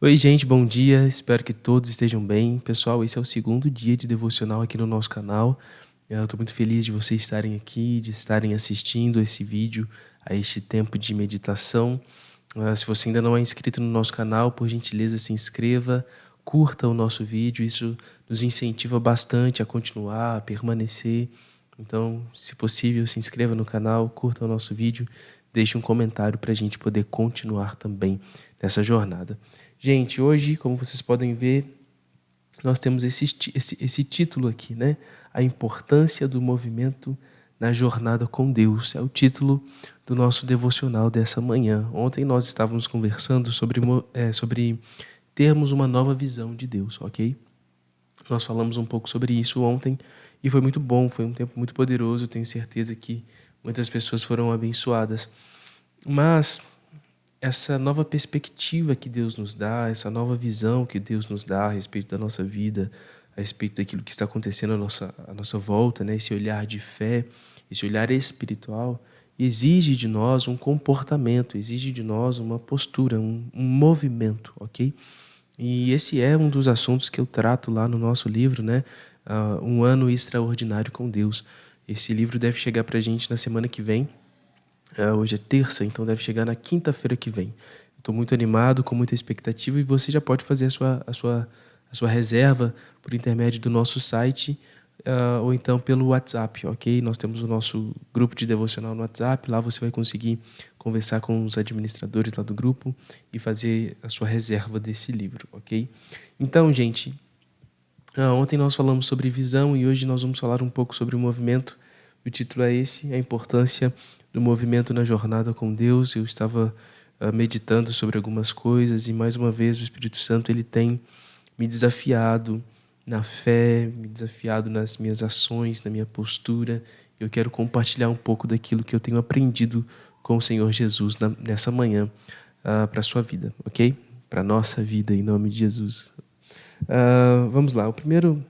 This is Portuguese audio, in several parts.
Oi, gente, bom dia. Espero que todos estejam bem. Pessoal, esse é o segundo dia de devocional aqui no nosso canal. Eu estou muito feliz de vocês estarem aqui, de estarem assistindo esse vídeo, a este tempo de meditação. Se você ainda não é inscrito no nosso canal, por gentileza, se inscreva, curta o nosso vídeo. Isso nos incentiva bastante a continuar, a permanecer. Então, se possível, se inscreva no canal, curta o nosso vídeo, deixe um comentário para a gente poder continuar também nessa jornada. Gente, hoje, como vocês podem ver, nós temos esse título aqui, né? A importância do movimento na jornada com Deus. É o título do nosso devocional dessa manhã. Ontem nós estávamos conversando sobre termos uma nova visão de Deus, ok? Nós falamos um pouco sobre isso ontem e foi muito bom, foi um tempo muito poderoso. Eu tenho certeza que muitas pessoas foram abençoadas. Mas essa nova perspectiva que Deus nos dá, essa nova visão que Deus nos dá a respeito da nossa vida, a respeito daquilo que está acontecendo à nossa volta, né? Esse olhar de fé, esse olhar espiritual, exige de nós um comportamento, exige de nós uma postura, um movimento, ok? E esse é um dos assuntos que eu trato lá no nosso livro, né? Um ano extraordinário com Deus. Esse livro deve chegar para a gente na semana que vem. Hoje é terça, então deve chegar na quinta-feira que vem. Estou muito animado, com muita expectativa, e você já pode fazer a sua reserva por intermédio do nosso site, ou então pelo WhatsApp, ok? Nós temos o nosso grupo de devocional no WhatsApp, lá você vai conseguir conversar com os administradores lá do grupo e fazer a sua reserva desse livro, ok? Então, gente, ontem nós falamos sobre visão e hoje nós vamos falar um pouco sobre o movimento. O título é esse, a importância do movimento na jornada com Deus. Eu estava meditando sobre algumas coisas e mais uma vez o Espírito Santo ele tem me desafiado na fé, me desafiado nas minhas ações, na minha postura. Eu quero compartilhar um pouco daquilo que eu tenho aprendido com o Senhor Jesus nessa manhã para a sua vida, ok? Para a nossa vida, em nome de Jesus. Vamos lá, primeiro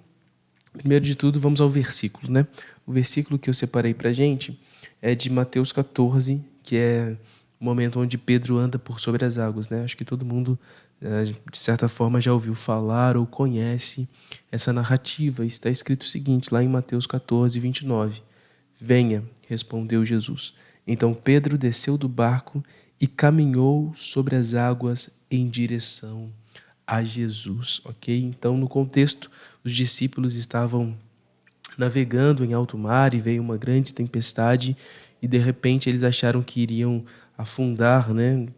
de tudo, vamos ao versículo, né? O versículo que eu separei para a gente é de Mateus 14, que é o momento onde Pedro anda por sobre as águas, né? Acho que todo mundo, de certa forma, já ouviu falar ou conhece essa narrativa. Está escrito o seguinte, lá em Mateus 14, 29. Venha, respondeu Jesus. Então Pedro desceu do barco e caminhou sobre as águas em direção a Jesus, ok? Então, no contexto, os discípulos estavam navegando em alto mar e veio uma grande tempestade e de repente eles acharam que iriam afundar, né,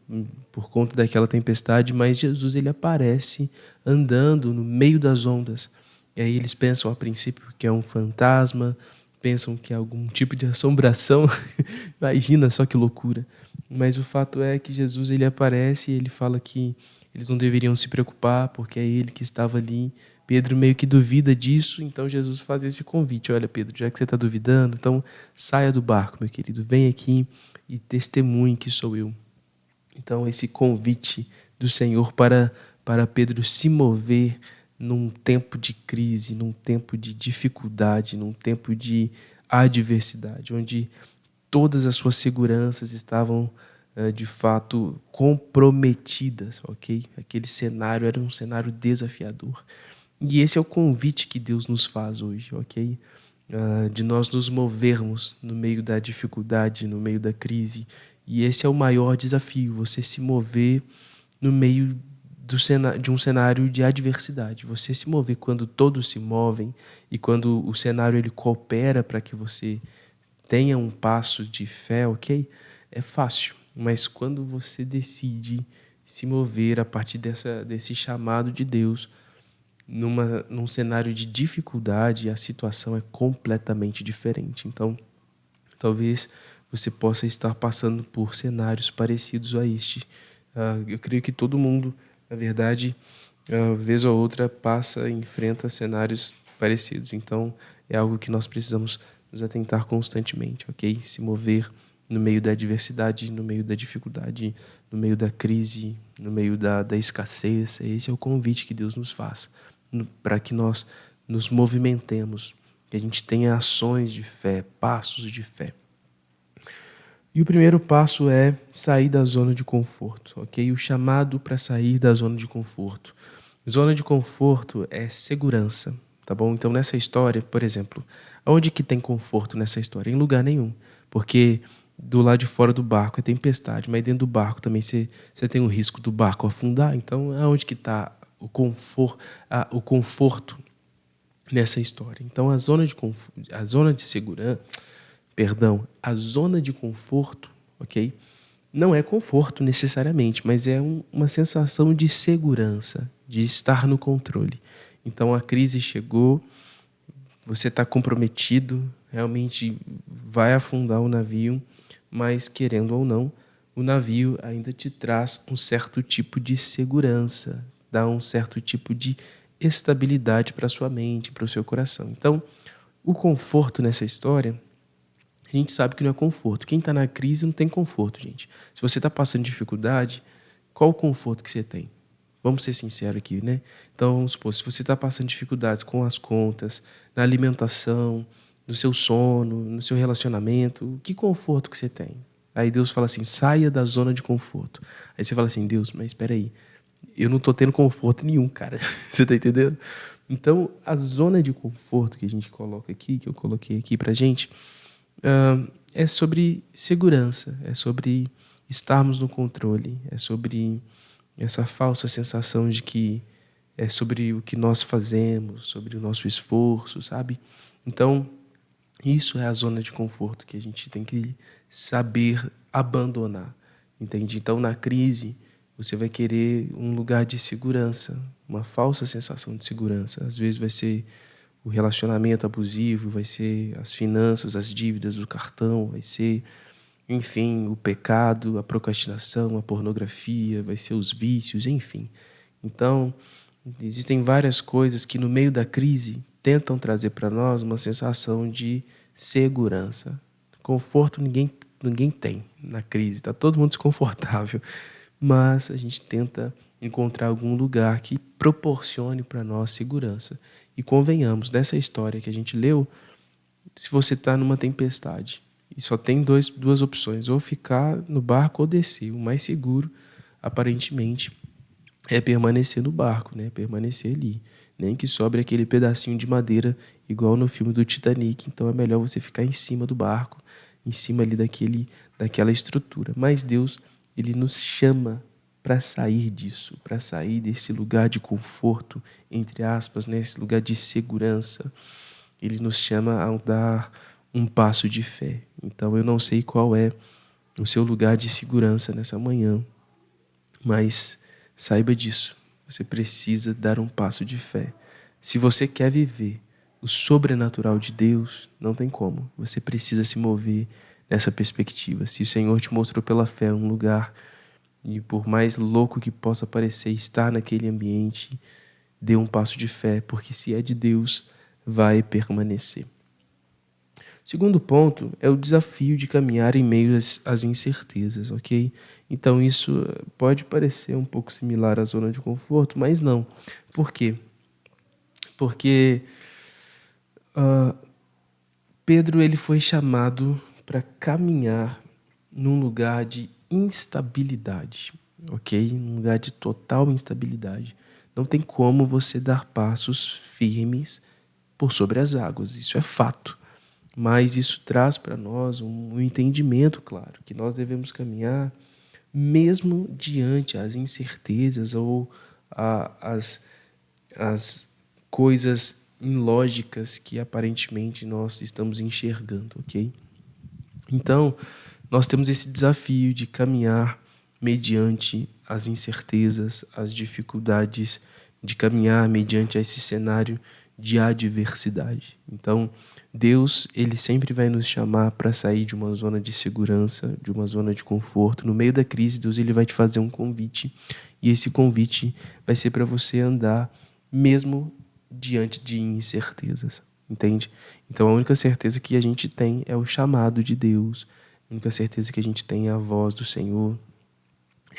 por conta daquela tempestade, mas Jesus ele aparece andando no meio das ondas. E aí eles pensam a princípio que é um fantasma, pensam que é algum tipo de assombração. Imagina só que loucura. Mas o fato é que Jesus ele aparece e ele fala que eles não deveriam se preocupar porque é ele que estava ali. Pedro meio que duvida disso, então Jesus faz esse convite. Olha, Pedro, já que você está duvidando, então saia do barco, meu querido. Vem aqui e testemunhe que sou eu. Então, esse convite do Senhor para Pedro se mover num tempo de crise, num tempo de dificuldade, num tempo de adversidade, onde todas as suas seguranças estavam de fato comprometidas, ok? Aquele cenário era um cenário desafiador. E esse é o convite que Deus nos faz hoje, ok? De nós nos movermos no meio da dificuldade, no meio da crise. E esse é o maior desafio, você se mover no meio de um cenário de adversidade. Você se mover quando todos se movem e quando o cenário ele coopera para que você tenha um passo de fé, ok? É fácil, mas quando você decide se mover a partir desse chamado de Deus, num cenário de dificuldade, a situação é completamente diferente. Então, talvez você possa estar passando por cenários parecidos a este. Eu creio que todo mundo, na verdade, vez ou outra, passa e enfrenta cenários parecidos. Então, é algo que nós precisamos nos atentar constantemente, ok? Se mover no meio da adversidade, no meio da dificuldade, no meio da crise, no meio da escassez. Esse é o convite que Deus nos faz, para que nós nos movimentemos, que a gente tenha ações de fé, passos de fé. E o primeiro passo é sair da zona de conforto, ok? O chamado para sair da zona de conforto. Zona de conforto é segurança, tá bom? Então, nessa história, por exemplo, onde que tem conforto nessa história? Em lugar nenhum, porque do lado de fora do barco é tempestade, mas dentro do barco também você tem o risco do barco afundar. Então, aonde que está o conforto nessa história? Então, a zona de conforto, ok? Não é conforto necessariamente, mas é uma sensação de segurança, de estar no controle. Então a crise chegou, você está comprometido, realmente vai afundar o navio, mas querendo ou não, o navio ainda te traz um certo tipo de segurança, dá um certo tipo de estabilidade para sua mente, para o seu coração. Então, o conforto nessa história, a gente sabe que não é conforto. Quem está na crise não tem conforto, gente. Se você está passando dificuldade, qual o conforto que você tem? Vamos ser sinceros aqui, né? Então, vamos supor, se você está passando dificuldades com as contas, na alimentação, no seu sono, no seu relacionamento, que conforto que você tem? Aí Deus fala assim, saia da zona de conforto. Aí você fala assim, Deus, mas espera aí, eu não estou tendo conforto nenhum, cara. Você está entendendo? Então, a zona de conforto que a gente coloca aqui, que eu coloquei aqui pra gente, é sobre segurança, é sobre estarmos no controle, é sobre essa falsa sensação de que é sobre o que nós fazemos, sobre o nosso esforço, sabe? Então, isso é a zona de conforto que a gente tem que saber abandonar, entende? Então, na crise, você vai querer um lugar de segurança, uma falsa sensação de segurança. Às vezes vai ser o relacionamento abusivo, vai ser as finanças, as dívidas do cartão, vai ser, enfim, o pecado, a procrastinação, a pornografia, vai ser os vícios, enfim. Então, existem várias coisas que no meio da crise tentam trazer para nós uma sensação de segurança. Conforto ninguém tem na crise, está todo mundo desconfortável, mas a gente tenta encontrar algum lugar que proporcione para nós segurança. E convenhamos, nessa história que a gente leu, se você está numa tempestade e só tem duas opções, ou ficar no barco ou descer, o mais seguro, aparentemente, é permanecer no barco, né? Permanecer ali. Nem que sobre aquele pedacinho de madeira, igual no filme do Titanic. Então é melhor você ficar em cima do barco, em cima ali daquela estrutura. Mas Deus, ele nos chama para sair disso, para sair desse lugar de conforto, entre aspas, né? Esse lugar de segurança. Ele nos chama a dar um passo de fé. Então eu não sei qual é o seu lugar de segurança nessa manhã, mas saiba disso. Você precisa dar um passo de fé. Se você quer viver o sobrenatural de Deus, não tem como. Você precisa se mover nessa perspectiva. Se o Senhor te mostrou pela fé um lugar, e por mais louco que possa parecer estar naquele ambiente, dê um passo de fé, porque se é de Deus, vai permanecer. Segundo ponto é o desafio de caminhar em meio às incertezas, ok? Então isso pode parecer um pouco similar à zona de conforto, mas não. Por quê? Porque Pedro ele foi chamado para caminhar num lugar de instabilidade, ok? Num lugar de total instabilidade. Não tem como você dar passos firmes por sobre as águas, isso é fato. Mas isso traz para nós um entendimento claro, que nós devemos caminhar mesmo diante as incertezas ou as coisas ilógicas que aparentemente nós estamos enxergando, ok? Então, nós temos esse desafio de caminhar mediante as incertezas, as dificuldades, de caminhar mediante esse cenário de adversidade. Então, Deus, ele sempre vai nos chamar para sair de uma zona de segurança, de uma zona de conforto. No meio da crise, Deus ele vai te fazer um convite, e esse convite vai ser para você andar mesmo diante de incertezas, entende? Então, a única certeza que a gente tem é o chamado de Deus. A única certeza que a gente tem é a voz do Senhor,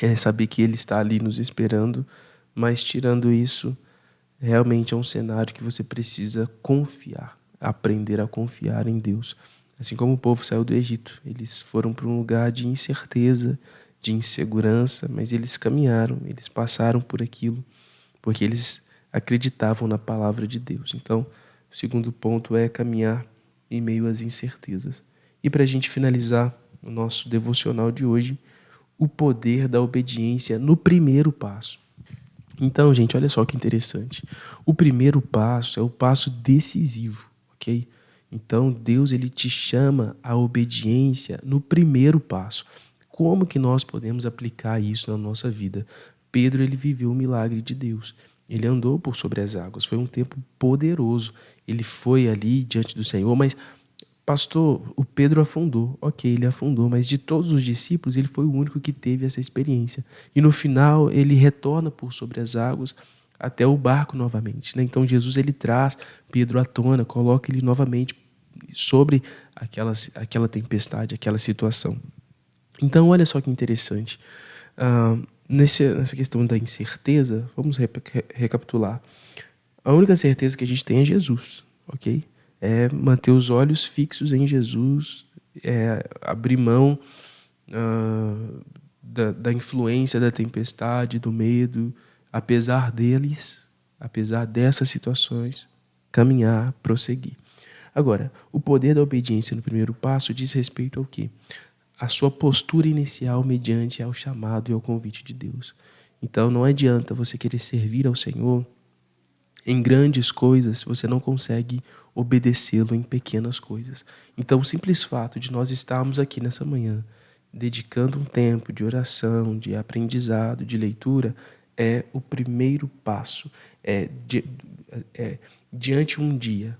é saber que Ele está ali nos esperando, mas tirando isso, realmente é um cenário que você precisa confiar, aprender a confiar em Deus. Assim como o povo saiu do Egito, eles foram para um lugar de incerteza, de insegurança, mas eles caminharam, eles passaram por aquilo, porque eles acreditavam na palavra de Deus. Então, o segundo ponto é caminhar em meio às incertezas. E para a gente finalizar o nosso devocional de hoje, o poder da obediência no primeiro passo. Então, gente, olha só que interessante. O primeiro passo é o passo decisivo, ok? Então, Deus ele te chama à obediência no primeiro passo. Como que nós podemos aplicar isso na nossa vida? Pedro ele viveu o milagre de Deus. Ele andou por sobre as águas. Foi um tempo poderoso. Ele foi ali diante do Senhor, mas pastor, o Pedro afundou. Ok, ele afundou, mas de todos os discípulos, ele foi o único que teve essa experiência. E no final, ele retorna por sobre as águas até o barco novamente, né? Então, Jesus ele traz Pedro à tona, coloca ele novamente sobre aquela tempestade, aquela situação. Então, olha só que interessante. Nessa questão da incerteza, vamos recapitular. A única certeza que a gente tem é Jesus, ok? É manter os olhos fixos em Jesus, é abrir mão da influência da tempestade, do medo, apesar deles, apesar dessas situações, caminhar, prosseguir. Agora, o poder da obediência no primeiro passo diz respeito ao quê? A sua postura inicial mediante ao chamado e ao convite de Deus. Então, não adianta você querer servir ao Senhor em grandes coisas se você não consegue obedecê-lo em pequenas coisas. Então, o simples fato de nós estarmos aqui nessa manhã, dedicando um tempo de oração, de aprendizado, de leitura, é o primeiro passo. Diante um dia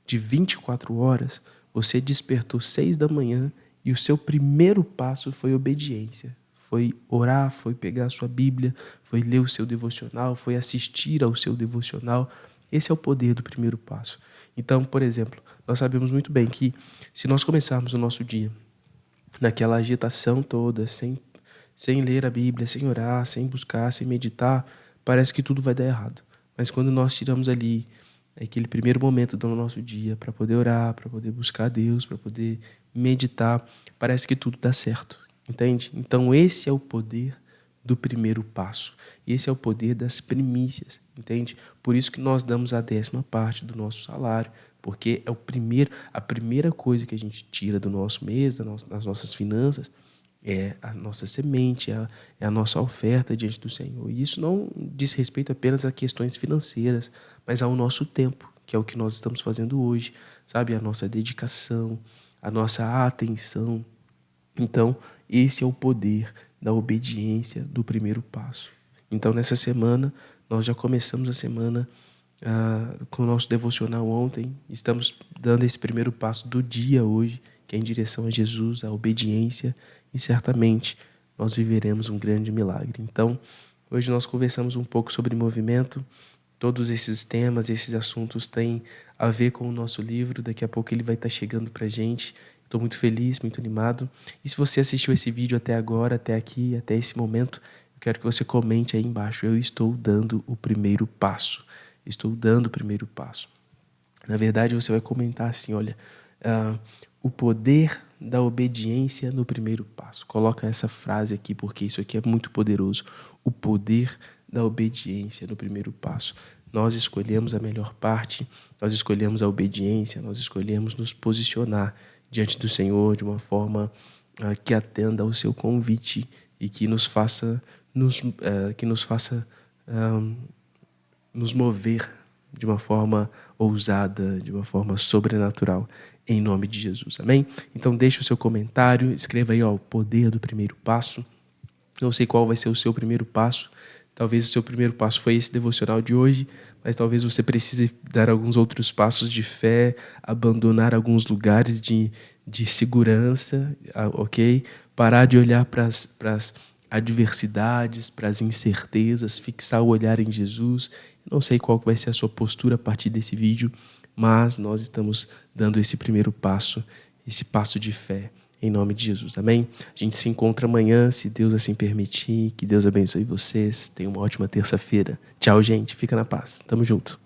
de 24 horas, você despertou 6 da manhã e o seu primeiro passo foi obediência. Foi orar, foi pegar a sua Bíblia, foi ler o seu devocional, foi assistir ao seu devocional. Esse é o poder do primeiro passo. Então, por exemplo, nós sabemos muito bem que se nós começarmos o nosso dia naquela agitação toda, sem ler a Bíblia, sem orar, sem buscar, sem meditar, parece que tudo vai dar errado. Mas quando nós tiramos ali aquele primeiro momento do nosso dia para poder orar, para poder buscar a Deus, para poder meditar, parece que tudo dá certo, entende? Então esse é o poder do primeiro passo. Esse é o poder das primícias, entende? Por isso que nós damos a 10ª parte do nosso salário, porque é a primeira coisa que a gente tira do nosso mês, das nossas finanças, é a nossa semente, é a nossa oferta diante do Senhor. E isso não diz respeito apenas a questões financeiras, mas ao nosso tempo, que é o que nós estamos fazendo hoje, sabe? A nossa dedicação, a nossa atenção. Então, esse é o poder da obediência do primeiro passo. Então, nessa semana, nós já começamos a semana com o nosso devocional ontem. Estamos dando esse primeiro passo do dia hoje, que é em direção a Jesus, a obediência, e certamente nós viveremos um grande milagre. Então, hoje nós conversamos um pouco sobre movimento. Todos esses temas, esses assuntos têm a ver com o nosso livro. Daqui a pouco ele vai estar chegando para a gente. Estou muito feliz, muito animado. E se você assistiu esse vídeo até agora, até aqui, até esse momento, eu quero que você comente aí embaixo. Eu estou dando o primeiro passo. Estou dando o primeiro passo. Na verdade, você vai comentar assim, olha, o poder da obediência no primeiro passo. Coloca essa frase aqui, porque isso aqui é muito poderoso. O poder da obediência no primeiro passo. Nós escolhemos a melhor parte, nós escolhemos a obediência, nós escolhemos nos posicionar diante do Senhor de uma forma que atenda ao seu convite e que nos faça nos mover de uma forma ousada, de uma forma sobrenatural, em nome de Jesus, amém? Então deixe o seu comentário, escreva aí o poder do primeiro passo. Não sei qual vai ser o seu primeiro passo, talvez o seu primeiro passo foi esse devocional de hoje, mas talvez você precise dar alguns outros passos de fé, abandonar alguns lugares de segurança, ok? Parar de olhar para as adversidades, para as incertezas, fixar o olhar em Jesus. Não sei qual vai ser a sua postura a partir desse vídeo, mas nós estamos dando esse primeiro passo, esse passo de fé, em nome de Jesus, amém? A gente se encontra amanhã, se Deus assim permitir. Que Deus abençoe vocês. Tenha uma ótima terça-feira. Tchau, gente. Fica na paz. Tamo junto.